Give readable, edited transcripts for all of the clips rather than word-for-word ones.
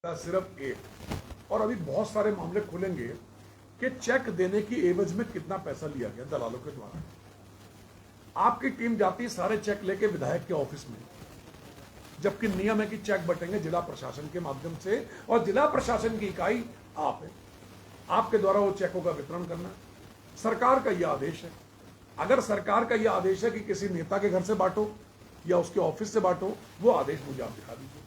सिर्फ एक। और अभी बहुत सारे मामले खुलेंगे कि चेक देने की एवज में कितना पैसा लिया गया दलालों के द्वारा। आपकी टीम जाती सारे चेक लेके विधायक के ऑफिस में, जबकि नियम है कि चेक बटेंगे जिला प्रशासन के माध्यम से, और जिला प्रशासन की इकाई आप है, आपके द्वारा वो चेकों का वितरण करना सरकार का यह आदेश है। अगर सरकार का यह आदेश है कि किसी नेता के घर से बांटो या उसके ऑफिस से बांटो, वो आदेश मुझे आप दिखा दीजिए।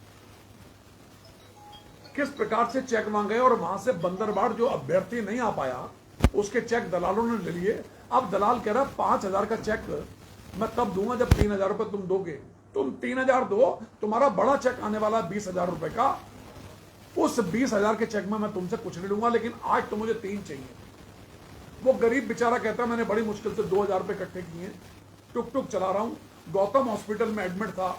किस प्रकार से चेक मांगे और वहां से बंदरबाड़ जो अभ्यर्थी नहीं आ पाया उसके चेक दलालों ने ले लिए। अब दलाल कह रहा 5,000 का चेक मैं तब दूंगा जब 3,000 रुपए तुम दोगे। तुम 3,000 दो, तुम्हारा बड़ा चेक आने वाला 20,000 रुपए का, उस 20,000 के चेक में मैं तुमसे कुछ नहीं लूंगा, लेकिन आज तो मुझे 3 चाहिए। वो गरीब बेचारा कहता है मैंने बड़ी मुश्किल से 2,000 रुपए इकट्ठे किए, टुक टुक चला रहा हूं, गौतम हॉस्पिटल में एडमिट था,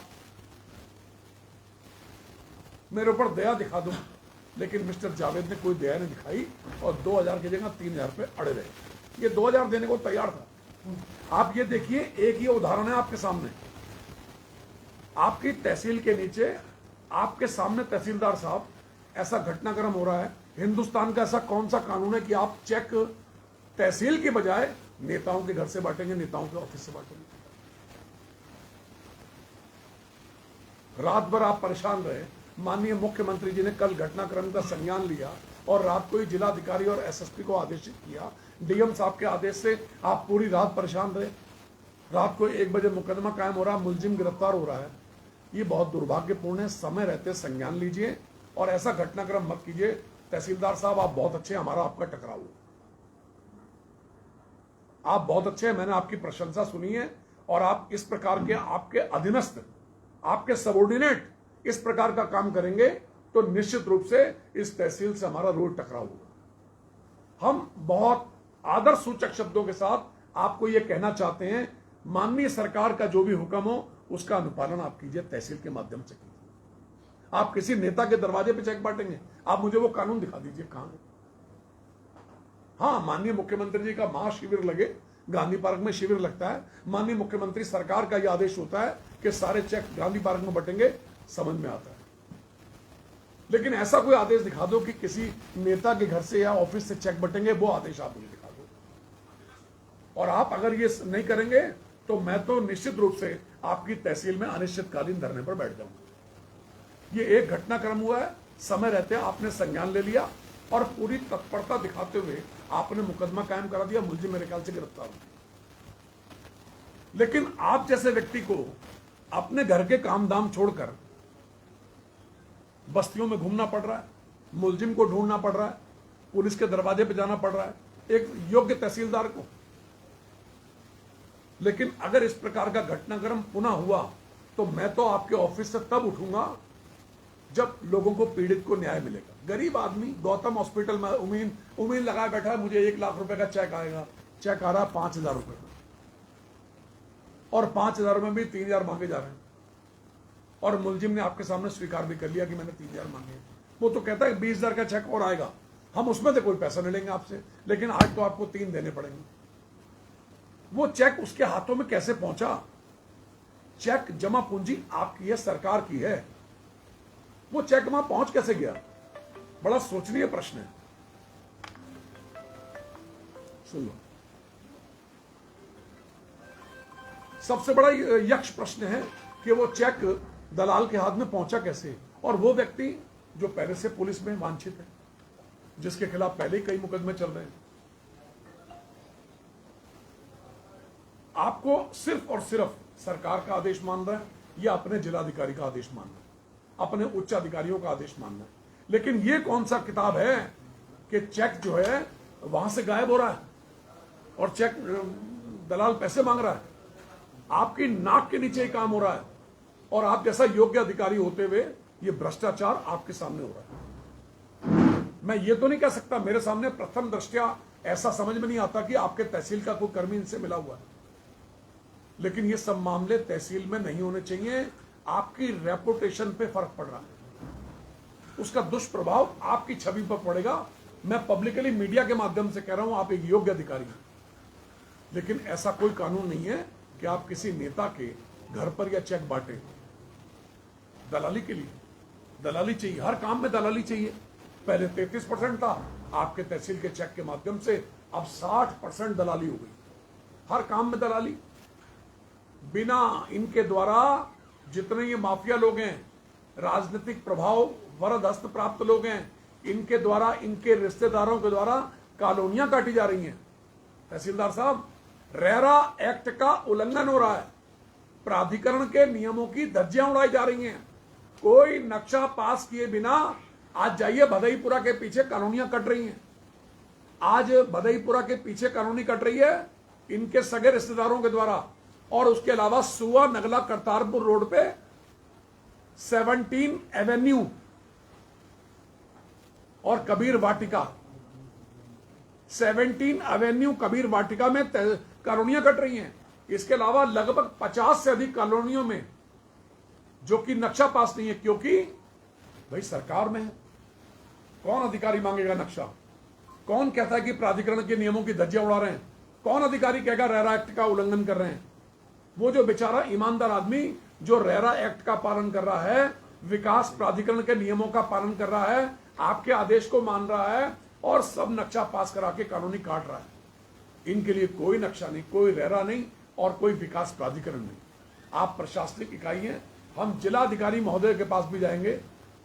मेरे ऊपर दया दिखा दूं, लेकिन मिस्टर जावेद ने कोई दया नहीं दिखाई और 2,000 की जगह 3,000 रुपए अड़े रहे। ये 2,000 देने को तैयार था। आप ये देखिए, एक ही उदाहरण है आपके सामने। आपकी तहसील के नीचे आपके सामने तहसीलदार साहब, ऐसा घटनाक्रम हो रहा है। हिंदुस्तान का ऐसा कौन सा कानून है कि आप चेक तहसील की बजाय नेताओं के घर से बांटेंगे, नेताओं के ऑफिस से बांटेंगे? रात भर आप परेशान रहे। माननीय मुख्यमंत्री जी ने कल घटनाक्रम का संज्ञान लिया और रात को ही जिलाधिकारी और एसएसपी को आदेशित किया। डीएम साहब के आदेश से आप पूरी रात परेशान रहे। रात को 1 बजे मुकदमा कायम हो रहा, मुलजिम गिरफ्तार हो रहा है। ये बहुत दुर्भाग्यपूर्ण है। समय रहते संज्ञान लीजिए और ऐसा घटनाक्रम मत कीजिए। तहसीलदार साहब आप बहुत अच्छे, हमारा आपका टकराव हो, आप बहुत अच्छे हैं, मैंने आपकी प्रशंसा सुनी है। और आप इस प्रकार के आपके अधीनस्थ, आपके सबऑर्डिनेट इस प्रकार का काम करेंगे तो निश्चित रूप से इस तहसील से हमारा रोज टकराव होगा। हम बहुत आदर सूचक शब्दों के साथ आपको यह कहना चाहते हैं, माननीय सरकार का जो भी हुक्म हो उसका अनुपालन आप कीजिए, तहसील के माध्यम से कीजिए। आप किसी नेता के दरवाजे पे चेक बांटेंगे, आप मुझे वो कानून दिखा दीजिए कहां है। हाँ, माननीय मुख्यमंत्री जी का महाशिविर लगे, गांधी पार्क में शिविर लगता है, माननीय मुख्यमंत्री सरकार का यह आदेश होता है कि सारे चेक गांधी पार्क में बटेंगे, समझ में आता है। लेकिन ऐसा कोई आदेश दिखा दो कि किसी नेता के घर से या ऑफिस से चेक बटेंगे, वो आदेश आप मुझे दिखा दो। और आप अगर ये नहीं करेंगे तो मैं तो निश्चित रूप से आपकी तहसील में अनिश्चितकालीन धरने पर बैठ जाऊंगा। ये एक घटनाक्रम हुआ है, समय रहते आपने संज्ञान ले लिया और पूरी तत्परता दिखाते हुए आपने मुकदमा कायम करा दिया, मुलजिम मेरे ख्याल से गिरफ्तार हो। लेकिन आप जैसे व्यक्ति को अपने घर के काम दाम छोड़कर बस्तियों में घूमना पड़ रहा है, मुलजिम को ढूंढना पड़ रहा है, पुलिस के दरवाजे पे जाना पड़ रहा है, एक योग्य तहसीलदार को। लेकिन अगर इस प्रकार का घटनाक्रम पुनः हुआ तो मैं तो आपके ऑफिस से तब उठूंगा जब लोगों को, पीड़ित को न्याय मिलेगा। गरीब आदमी गौतम हॉस्पिटल में उम्मीद लगाए बैठा है, मुझे 1 लाख रुपए का चेक आएगा। चेक आ रहा 5,000 रुपए का, और 5,000 में भी 3,000 मांगे जा रहे हैं। और मुलजिम ने आपके सामने स्वीकार भी कर लिया कि मैंने 3,000 मांगे। वो तो कहता है 20,000 का चेक और आएगा, हम उसमें तो कोई पैसा नहीं लेंगे आपसे, लेकिन आज तो आपको 3 देने पड़ेंगे। वो चेक उसके हाथों में कैसे पहुंचा? चेक जमा पूंजी आपकी है, सरकार की है, वो चेक वहां पहुंच कैसे गया? बड़ा सोचनीय प्रश्न है। सुन लो, सबसे बड़ा यक्ष प्रश्न है कि वो चेक दलाल के हाथ में पहुंचा कैसे, और वो व्यक्ति जो पहले से पुलिस में वांछित है, जिसके खिलाफ पहले ही कई मुकदमे चल रहे हैं। आपको सिर्फ और सिर्फ सरकार का आदेश मान रहा है या अपने जिलाधिकारी का आदेश मान रहा है, अपने उच्च अधिकारियों का आदेश मान रहा है। लेकिन ये कौन सा किताब है कि चेक जो है वहां से गायब हो रहा है और चेक दलाल पैसे मांग रहा है? आपकी नाक के नीचे ही काम हो रहा है, और आप जैसा योग्य अधिकारी होते हुए ये भ्रष्टाचार आपके सामने हो रहा है। मैं ये तो नहीं कह सकता, मेरे सामने प्रथम दृष्टया ऐसा समझ में नहीं आता कि आपके तहसील का कोई कर्मी इनसे मिला हुआ है, लेकिन ये सब मामले तहसील में नहीं होने चाहिए। आपकी रेपुटेशन पे फर्क पड़ रहा है, उसका दुष्प्रभाव आपकी छवि पर पड़ेगा। मैं पब्लिकली मीडिया के माध्यम से कह रहा हूं, आप एक योग्य अधिकारी हैं, लेकिन ऐसा कोई कानून नहीं है कि आप किसी नेता के घर पर या चेक बांटे दलाली के लिए। दलाली चाहिए, हर काम में दलाली चाहिए। पहले 33% था आपके तहसील के चेक के माध्यम से, अब 60% दलाली हो गई, हर काम में दलाली। बिना इनके द्वारा जितने ये माफिया लोग हैं, राजनीतिक प्रभाव वरद हस्त प्राप्त लोग हैं, इनके द्वारा, इनके रिश्तेदारों के द्वारा कॉलोनियां काटी जा रही हैं। तहसीलदार साहब, रेरा एक्ट का उल्लंघन हो रहा है, प्राधिकरण के नियमों की धज्जियां उड़ाई जा रही हैं। कोई नक्शा पास किए बिना आज जाइए, भदईपुरा के पीछे कॉलोनियां कट रही हैं। आज भदईपुरा के पीछे कॉलोनी कट रही है इनके सगे रिश्तेदारों के द्वारा। और उसके अलावा सुआ नगला करतारपुर रोड पे 17 एवेन्यू और कबीर वाटिका, 17 एवेन्यू कबीर वाटिका में कॉलोनियां कट रही हैं। इसके अलावा लगभग 50 से अधिक कॉलोनियों में जो कि नक्शा पास नहीं है, क्योंकि भाई सरकार में है। कौन अधिकारी मांगेगा नक्शा? कौन कहता है कि प्राधिकरण के नियमों की धज्जियां उड़ा रहे हैं? कौन अधिकारी कहेगा रेरा एक्ट का उल्लंघन कर रहे हैं? वो जो बेचारा ईमानदार आदमी जो रेरा एक्ट का पालन कर रहा है, विकास प्राधिकरण के नियमों का पालन कर रहा है, आपके आदेश को मान रहा है और सब नक्शा पास करा के कानूनी काट रहा है। इनके लिए कोई नक्शा नहीं, कोई रेरा नहीं और कोई विकास प्राधिकरण नहीं। आप प्रशासनिक इकाई हैं। हम जिलाधिकारी महोदय के पास भी जाएंगे,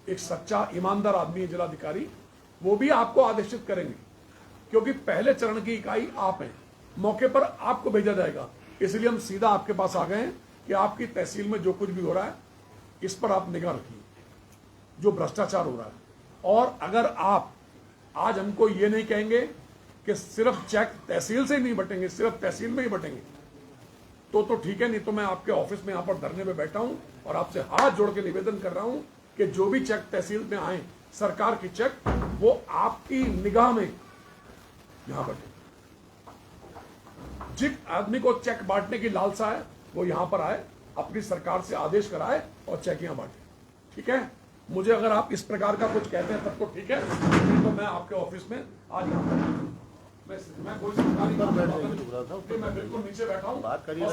एक सच्चा ईमानदार आदमी है जिलाधिकारी, वो भी आपको आदेशित करेंगे, क्योंकि पहले चरण की इकाई आप हैं, मौके पर आपको भेजा जाएगा। इसलिए हम सीधा आपके पास आ गए हैं कि आपकी तहसील में जो कुछ भी हो रहा है इस पर आप निगाह रखिए, जो भ्रष्टाचार हो रहा है। और अगर आप आज हमको ये नहीं कहेंगे कि सिर्फ चेक तहसील से ही नहीं बटेंगे, सिर्फ तहसील में ही बटेंगे, तो ठीक है, नहीं तो मैं आपके ऑफिस में यहां पर धरने में बैठा हूं और आपसे हाथ जोड़ के निवेदन कर रहा हूं कि जो भी चेक तहसील में आए, सरकार की चेक, वो आपकी निगाह में यहां बटे। जिस आदमी को चेक बांटने की लालसा है वो यहां पर आए, अपनी सरकार से आदेश कराए और चेक यहां बांटे। ठीक है, मुझे अगर आप इस प्रकार का कुछ कहते हैं तब तो ठीक है, नहीं तो मैं आपके ऑफिस में आज यहां पर मैं कोई सरकारी काम कर रहा था, मैं बिल्कुल नीचे बैठा हूं। बात करिए,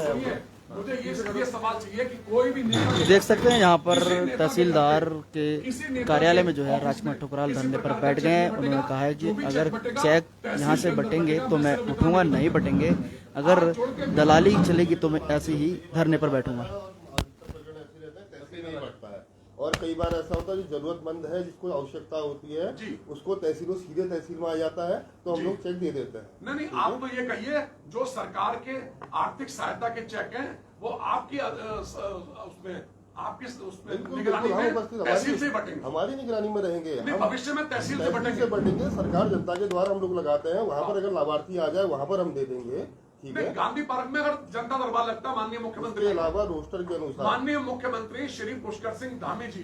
मुझे ये सवाल चाहिए कि कोई भी देख सकते हैं यहाँ पर तहसीलदार के कार्यालय में जो है राजकुमार ठुकराल धरने पर बैठ गए हैं। उन्होंने कहा है कि अगर चेक यहाँ से बटेंगे तो मैं उठूंगा, नहीं बटेंगे अगर दलाली चलेगी तो मैं ऐसे ही धरने पर बैठूंगा। और कई बार ऐसा होता है जो जरूरतमंद है, जिसको आवश्यकता होती है, उसको तहसीलों सीधे तहसील में आ जाता है, तो हम लोग चेक दे देते हैं। नहीं, आप तो ये कहिए जो सरकार के आर्थिक सहायता के चेक हैं वो आपकी निगरानी में तहसील से बटेंगे, हमारी निगरानी में रहेंगे। भविष्य में तहसील से बटेंगे। सरकार जनता के द्वारा हम लोग लगाते हैं, वहाँ पर अगर लाभार्थी आ जाए वहाँ पर हम दे देंगे। ठीक है, गांधी पार्क में अगर जनता दरबार लगता है, माननीय मुख्यमंत्री के अलावा रोस्टर के अनुसार माननीय मुख्यमंत्री श्री पुष्कर सिंह धामी जी,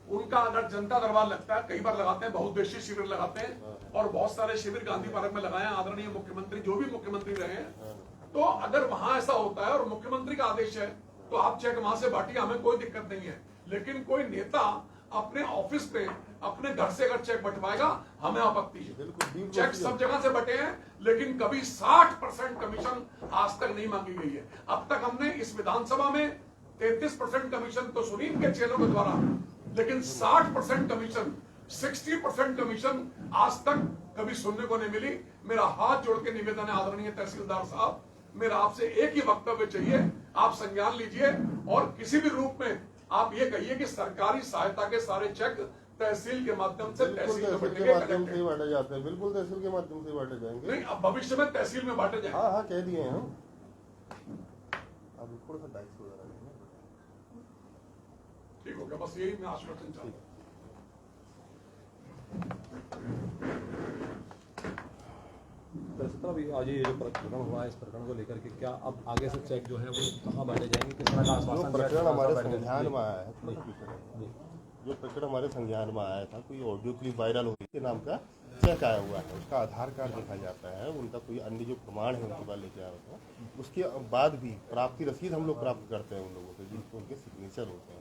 उनका अगर जनता दरबार लगता है, कई बार लगाते हैं, बहुउद्देशीय शिविर लगाते हैं और बहुत सारे शिविर गांधी पार्क में लगाए हैं आदरणीय मुख्यमंत्री, जो भी मुख्यमंत्री रहे हैं। तो अगर वहां ऐसा होता है और मुख्यमंत्री का आदेश है तो आप चेक वहां से बांटिए, हमें कोई दिक्कत नहीं है। लेकिन कोई नेता अपने ऑफिस पे, अपने घर से अगर चेक बंटवाएगा, हमें आपत्ति है। चेक सब जगह से बटे हैं, लेकिन कभी 60% कमीशन आज तक नहीं मांगी गई है। अब तक हमने इस विधानसभा में 33% कमीशन तो सुनी इनके चेलों के द्वारा, लेकिन 60% कमीशन, 60% कमीशन आज तक कभी सुनने को नहीं मिली। मेरा हाथ जोड़ के निवेदन है आदरणीय तहसीलदार साहब, मेरा आपसे एक ही वक्तव्य चाहिए, आप संज्ञान लीजिए और किसी भी रूप में आप ये कहिए कि सरकारी सहायता के सारे चेक तहसील के माध्यम से तहसील के माध्यम से बांटे जाते हैं। बिल्कुल तहसील के माध्यम से बांटे जाएंगे। नहीं, अब भविष्य में तहसील में बांटे जाएंगे। हाँ, कह दिए हैं हम। अब थोड़ा सा डाइस वगैरह ठीक हो गया, बस यही मैं आश्वासन चाहता हूँ। अभी आज ये जो प्रकरण हुआ है, इस प्रकरण को लेकर के क्या अब आगे से चेक जो है वो कहाँ बांटे जाएंगे, किस तरह का आश्वासन? प्रकरण हमारे संज्ञान में आया है, जो प्रकरण हमारे संज्ञान में आया था, कोई ऑडियो क्लिप वायरल हुई के नाम का चेक आया हुआ है, उसका आधार कार्ड देखा जाता है, उनका कोई अन्य जो प्रमाण है उनके पास लेके आया होता है। उसके बाद भी प्राप्ति रसीद हम लोग प्राप्त करते हैं उन लोगों से, जिनको उनके सिग्नेचर होते हैं,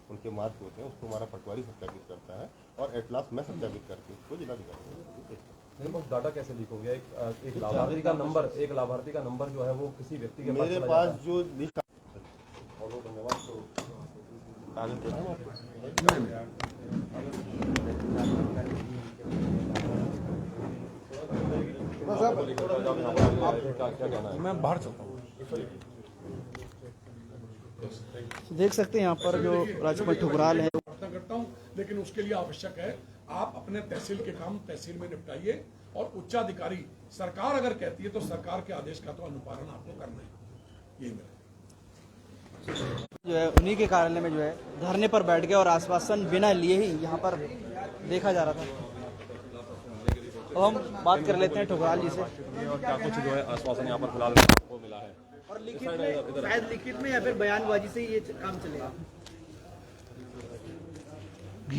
उनके मार्क होते हैं, उसको हमारा पटवारी सत्यापित करता है और एट लास्ट मैं सत्यापित करके उसको जिलाधिकारी। डाटा कैसे लीक हो गया? एक लाभार्थी का नंबर, एक लाभार्थी का नंबर जो है वो किसी व्यक्ति के मेरे पास जो लिस्ट को लेकर जब यहाँ पर आए थे, क्या क्या कहना है? मैं बाहर चलता हूँ। देख सकते हैं यहाँ पर जो राजकुमार ठुकराल है। प्रार्थना करता हूँ, लेकिन उसके लिए आवश्यक है आप अपने तहसील के काम तहसील में निपटाइए, और उच्चाधिकारी सरकार अगर कहती है तो सरकार के आदेश का तो अनुपालन आपको करना है। यही मेरा जो है उन्हीं के कार्यालय में जो है धरने पर बैठ गए और आश्वासन बिना लिए ही यहाँ पर देखा जा रहा था। तो हम बात कर लेते हैं ठुकराल जी से। और क्या कुछ जो है आश्वासन यहाँ पर फिलहाल आपको मिला है? और लिखित में, शायद लिखित में या फिर बयानबाजी से ये काम चलेगा।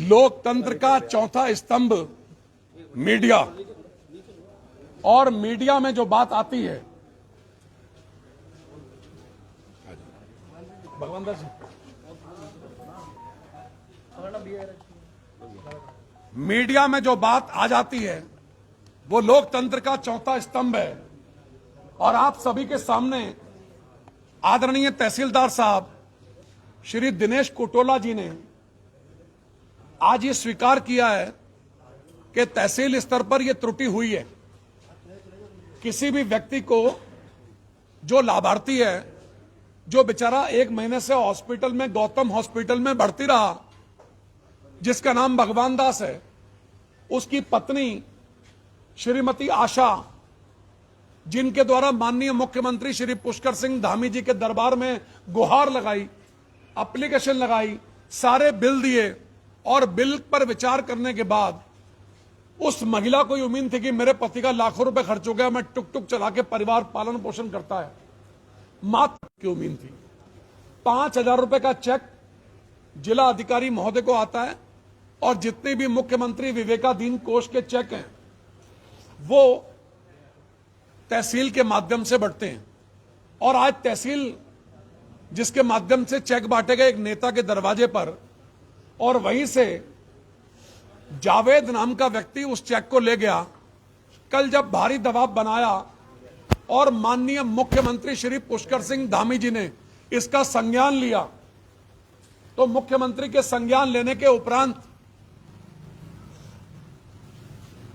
लोकतंत्र का चौथा स्तंभ मीडिया, और मीडिया में जो बात आती है, भगवान दास जी, मीडिया में जो बात आ जाती है वो लोकतंत्र का चौथा स्तंभ है। और आप सभी के सामने आदरणीय तहसीलदार साहब श्री दिनेश कोटोला जी ने आज ये स्वीकार किया है कि तहसील स्तर पर यह त्रुटि हुई है। किसी भी व्यक्ति को, जो लाभार्थी है, जो बेचारा 1 महीने से हॉस्पिटल में, गौतम हॉस्पिटल में भर्ती रहा, जिसका नाम भगवान दास है, उसकी पत्नी श्रीमती आशा, जिनके द्वारा माननीय मुख्यमंत्री श्री पुष्कर सिंह धामी जी के दरबार में गुहार लगाई, एप्लीकेशन लगाई, सारे बिल दिए, और बिल पर विचार करने के बाद उस महिला को उम्मीद थी कि मेरे पति का लाखों रुपए खर्च हो गया, मैं टुक टुक चला के परिवार पालन पोषण करता है, मात्र की उम्मीद थी। 5,000 रुपए का चेक जिला अधिकारी महोदय को आता है, और जितने भी मुख्यमंत्री विवेकाधीन कोष के चेक हैं वो तहसील के माध्यम से बढ़ते हैं। और आज तहसील जिसके माध्यम से चेक बांटे गए एक नेता के दरवाजे पर, और वहीं से जावेद नाम का व्यक्ति उस चेक को ले गया। कल जब भारी दबाव बनाया और माननीय मुख्यमंत्री श्री पुष्कर सिंह धामी जी ने इसका संज्ञान लिया, तो मुख्यमंत्री के संज्ञान लेने के उपरांत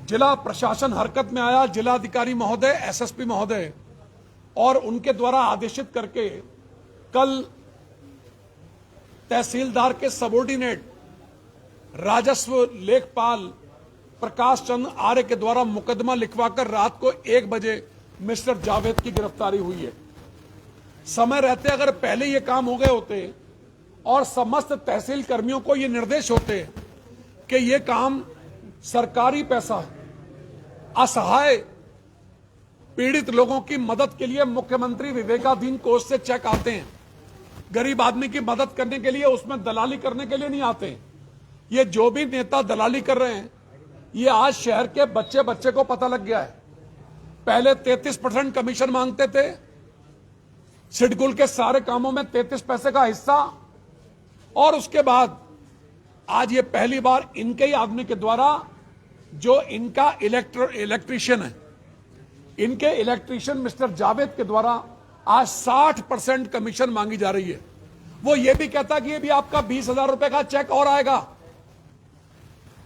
जिला प्रशासन हरकत में आया, जिलाधिकारी महोदय, एसएसपी महोदय, और उनके द्वारा आदेशित करके कल तहसीलदार के सबॉर्डिनेट राजस्व लेखपाल प्रकाश चंद्र आर्य के द्वारा मुकदमा लिखवाकर रात को 1 बजे मिस्टर जावेद की गिरफ्तारी हुई है। समय रहते अगर पहले ये काम हो गए होते और समस्त तहसील कर्मियों को ये निर्देश होते कि ये काम सरकारी पैसा, असहाय पीड़ित लोगों की मदद के लिए मुख्यमंत्री विवेकाधीन कोष से चेक आते हैं, गरीब आदमी की मदद करने के लिए, उसमें दलाली करने के लिए नहीं आते। ये जो भी नेता दलाली कर रहे हैं, ये आज शहर के बच्चे बच्चे को पता लग गया है। पहले 33% कमीशन मांगते थे, सिडकुल के सारे कामों में 33 पैसे का हिस्सा, और उसके बाद आज ये पहली बार इनके ही आदमी के द्वारा, जो इनका इलेक्ट्रीशियन है, इनके इलेक्ट्रीशियन मिस्टर जावेद के द्वारा आज 60% कमीशन मांगी जा रही है। वो ये भी कहता कि ये भी आपका 20,000 रुपए का चेक और आएगा,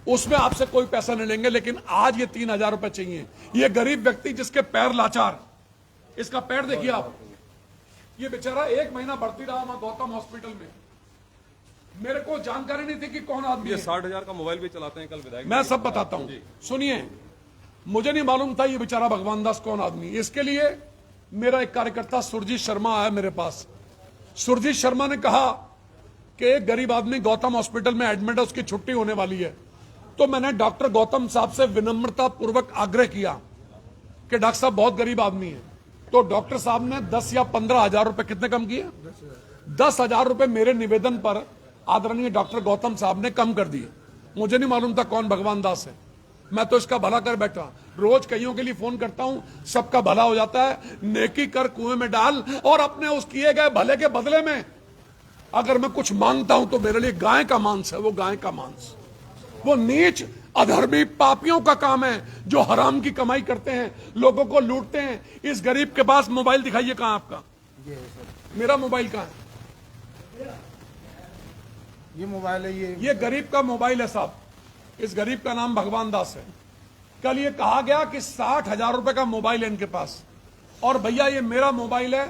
उसमें आपसे कोई पैसा नहीं लेंगे, लेकिन आज ये 3,000 रुपए चाहिए। ये गरीब व्यक्ति जिसके पैर लाचार, इसका पैर देखिए आप, ये बेचारा 1 महीना भर्ती रहा वहां गौतम हॉस्पिटल में। मेरे को जानकारी नहीं थी कि कौन आदमी ये है। 60,000 का मोबाइल भी चलाते हैं, कल विधायक मैं सब बताता हूं, सुनिए। मुझे नहीं मालूम था ये बेचारा भगवान दास कौन आदमी। इसके लिए मेरा एक कार्यकर्ता सुरजीत शर्मा आया मेरे पास। सुरजीत शर्मा ने कहा कि एक गरीब आदमी गौतम हॉस्पिटल में एडमिट है, उसकी छुट्टी होने वाली है। तो मैंने डॉक्टर गौतम साहब से विनम्रता पूर्वक आग्रह किया कि डॉक्टर साहब बहुत गरीब आदमी है। तो डॉक्टर साहब ने 10 या 15,000 रुपए, कितने कम किए? 10,000 रुपए मेरे निवेदन पर आदरणीय डॉक्टर गौतम साहब ने कम कर दिए। मुझे नहीं मालूम था कौन भगवान दास है, मैं तो इसका भला कर बैठा। रोज कईयों के लिए फोन करता हूं, सबका भला हो जाता है। नेकी कर कुएं में डाल, और अपने उस किए गए भले के बदले में अगर मैं कुछ मांगता हूं तो मेरे लिए गाय का मांस है, वो गाय का मांस। वो नीच अधर्मी पापियों का काम है जो हराम की कमाई करते हैं, लोगों को लूटते हैं। इस गरीब के पास मोबाइल दिखाइए, कहां आपका? मेरा मोबाइल कहां है? ये मोबाइल है, ये गरीब का मोबाइल है साहब। इस गरीब का नाम भगवान दास है। कल ये कहा गया कि 60,000 रुपए का मोबाइल है इनके पास, और भैया ये मेरा मोबाइल है,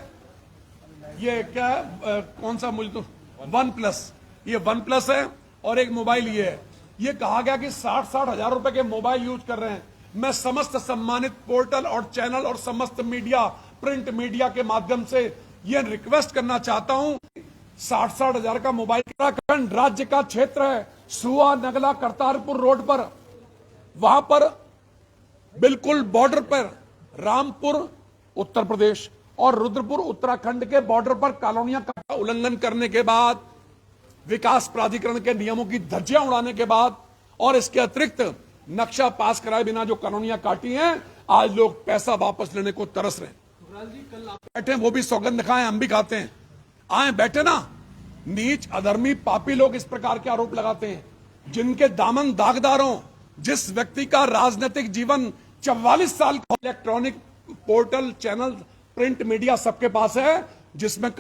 ये क्या है, कौन सा मुझे तो वन प्लस, ये वन प्लस है, और एक मोबाइल ये है। ये कहा गया कि 60 हजार रुपए के मोबाइल यूज कर रहे हैं। मैं समस्त सम्मानित पोर्टल और चैनल और समस्त मीडिया, प्रिंट मीडिया के माध्यम से ये रिक्वेस्ट करना चाहता हूं, 60 हजार का मोबाइल, उत्तराखंड राज्य का क्षेत्र है, सुआ नगला करतारपुर रोड पर, वहां पर बिल्कुल बॉर्डर पर रामपुर उत्तर प्रदेश और रुद्रपुर उत्तराखंड के बॉर्डर पर कॉलोनियां का उल्लंघन करने के बाद, विकास प्राधिकरण के नियमों की धज्जियां उड़ाने के बाद, और इसके अतिरिक्त नक्शा पास कराए बिना जो कॉलोनियां काटी हैं, आज लोग पैसा वापस लेने को तरस रहे हैं। बैठे वो भी सौगंध खाएं, हम भी खाते हैं, आए बैठे ना। नीच अधर्मी पापी लोग इस प्रकार के आरोप लगाते हैं, जिनके दामन दागदारों, जिस व्यक्ति का राजनीतिक जीवन 44 साल electronic portal, channel, print media सबके पास है, जिसमें